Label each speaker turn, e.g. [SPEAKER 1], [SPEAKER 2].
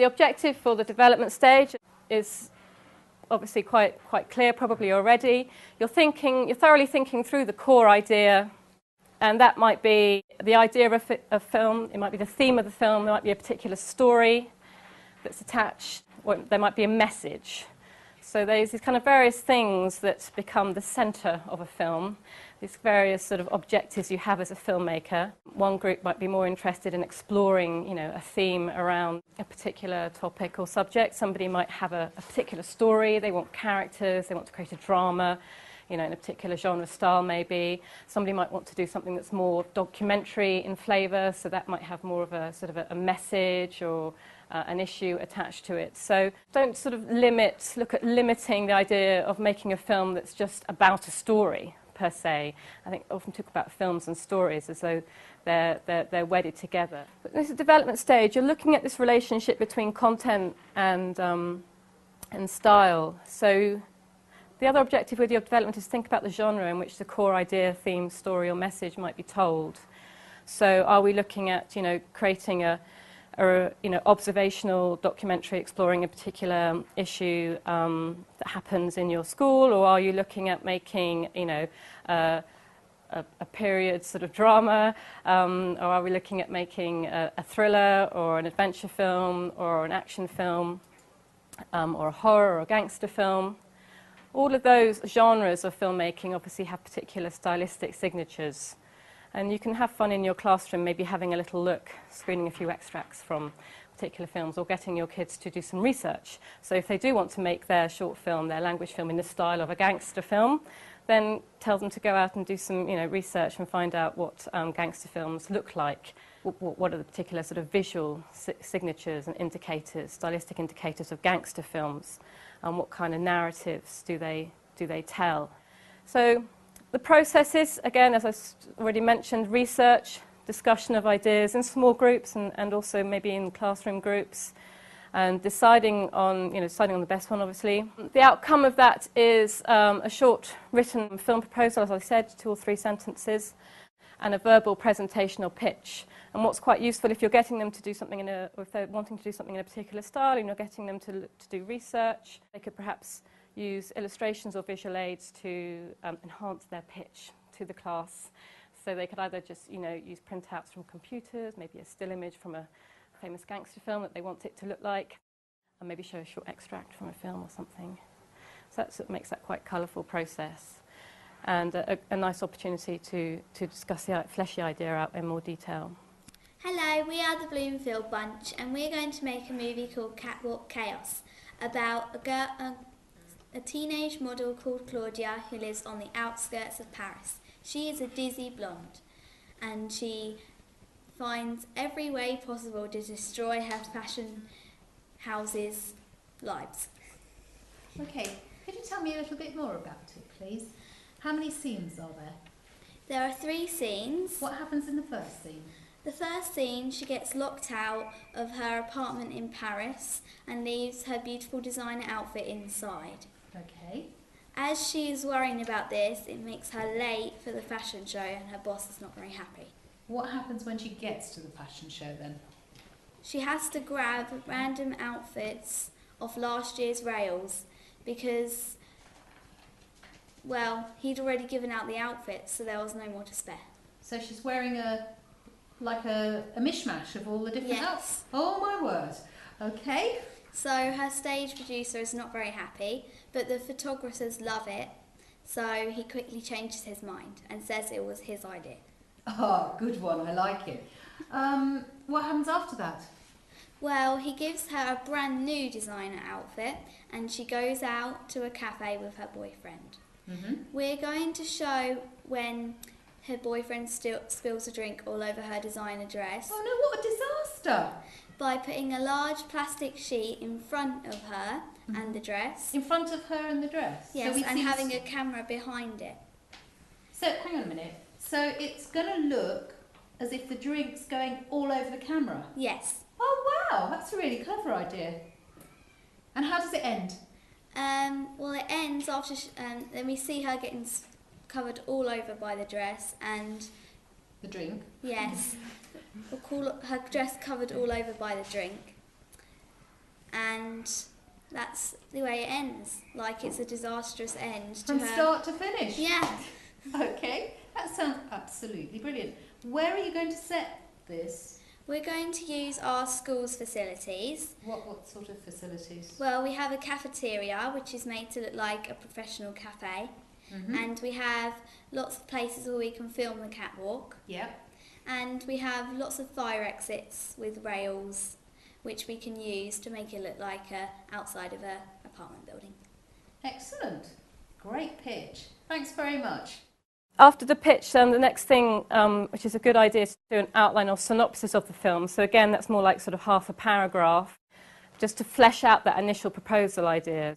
[SPEAKER 1] The objective for the development stage is obviously quite clear probably already. You're thoroughly thinking through the core idea, and that might be the idea of film, it might be the theme of the film, there might be a particular story that's attached, or there might be a message. So there's these kind of various things that become the centre of a film, these various sort of objectives you have as a filmmaker. One group might be more interested in exploring, a theme around a particular topic or subject. Somebody might have a particular story, they want characters, they want to create a drama, in a particular genre style maybe. Somebody might want to do something that's more documentary in flavour, so that might have more of a sort of a message or an issue attached to it. So don't sort of look at limiting the idea of making a film that's just about a story per se. I think often talk about films and stories as though they're wedded together. But in this development stage, you're looking at this relationship between content and style. So the other objective with your development is think about the genre in which the core idea, theme, story or message might be told. So are we looking at, creating a observational documentary exploring a particular issue that happens in your school, or are you looking at making, a period sort of drama, or are we looking at making a thriller or an adventure film or an action film, or a horror or a gangster film? All of those genres of filmmaking obviously have particular stylistic signatures. And you can have fun in your classroom, maybe having a little look, screening a few extracts from particular films, or getting your kids to do some research. So if they do want to make their short film, their language film, in the style of a gangster film, then tell them to go out and do some research and find out what gangster films look like. What are the particular sort of visual signatures and indicators, stylistic indicators of gangster films, and what kind of narratives do they tell? So the process is, again, as I already mentioned, research, discussion of ideas in small groups and also maybe in classroom groups, and deciding on the best one, obviously. The outcome of that is a short written film proposal, as I said, 2 or 3 sentences, and a verbal presentation or pitch. And what's quite useful if you're getting them to do something or if they're wanting to do something in a particular style and you're getting them to do research, they could perhaps use illustrations or visual aids to enhance their pitch to the class. So they could either just, use printouts from computers, maybe a still image from a famous gangster film that they want it to look like, and maybe show a short extract from a film or something. So that makes that quite colourful process, and a nice opportunity to discuss flesh the idea out in more detail.
[SPEAKER 2] Hello, we are the Bloomfield Bunch, and we're going to make a movie called Catwalk Chaos about a teenage model called Claudia who lives on the outskirts of Paris. She is a dizzy blonde, and she finds every way possible to destroy her fashion house's lives.
[SPEAKER 3] Okay, could you tell me a little bit more about it, please? How many scenes are there?
[SPEAKER 2] There are 3 scenes.
[SPEAKER 3] What happens in the first scene?
[SPEAKER 2] The first scene, she gets locked out of her apartment in Paris and leaves her beautiful designer outfit inside.
[SPEAKER 3] Okay.
[SPEAKER 2] As she is worrying about this, it makes her late for the fashion show and her boss is not very happy.
[SPEAKER 3] What happens when she gets to the fashion show then?
[SPEAKER 2] She has to grab random outfits off last year's rails because, well, he'd already given out the outfits, so there was no more to spare.
[SPEAKER 3] So she's wearing a mishmash of all the different outfits? Oh my word. Okay.
[SPEAKER 2] So her stage producer is not very happy, but the photographers love it, so he quickly changes his mind and says it was his idea.
[SPEAKER 3] Oh, good one, I like it. What happens after that?
[SPEAKER 2] Well, he gives her a brand new designer outfit and she goes out to a cafe with her boyfriend.
[SPEAKER 3] Mm-hmm.
[SPEAKER 2] We're going to show when her boyfriend spills a drink all over her designer dress.
[SPEAKER 3] Oh no, what a disaster!
[SPEAKER 2] By putting a large plastic sheet in front of her and the dress.
[SPEAKER 3] In front of her and the dress?
[SPEAKER 2] Yes, so and having a camera behind it.
[SPEAKER 3] So, hang on a minute. So it's going to look as if the drink's going all over the camera?
[SPEAKER 2] Yes.
[SPEAKER 3] Oh wow, that's a really clever idea. And how does it end?
[SPEAKER 2] Well, it ends after then we see her getting covered all over by the dress and...
[SPEAKER 3] The drink?
[SPEAKER 2] Yes. We'll call her dress covered all over by the drink. and that's the way it ends. Like it's a disastrous end to
[SPEAKER 3] From
[SPEAKER 2] her.
[SPEAKER 3] start to finish?
[SPEAKER 2] Yeah.
[SPEAKER 3] Okay, that sounds absolutely brilliant. Where are you going to set this?
[SPEAKER 2] We're going to use our school's facilities.
[SPEAKER 3] What sort of facilities?
[SPEAKER 2] Well, we have a cafeteria, which is made to look like a professional cafe.
[SPEAKER 3] Mm-hmm.
[SPEAKER 2] And we have lots of places where we can film the catwalk.
[SPEAKER 3] Yep.
[SPEAKER 2] And we have lots of fire exits with rails, which we can use to make it look like outside of an apartment building.
[SPEAKER 3] Excellent. Great pitch. Thanks very much.
[SPEAKER 1] After the pitch, then the next thing, which is a good idea, is to do an outline or synopsis of the film. So again, that's more like sort of half a paragraph, just to flesh out that initial proposal idea.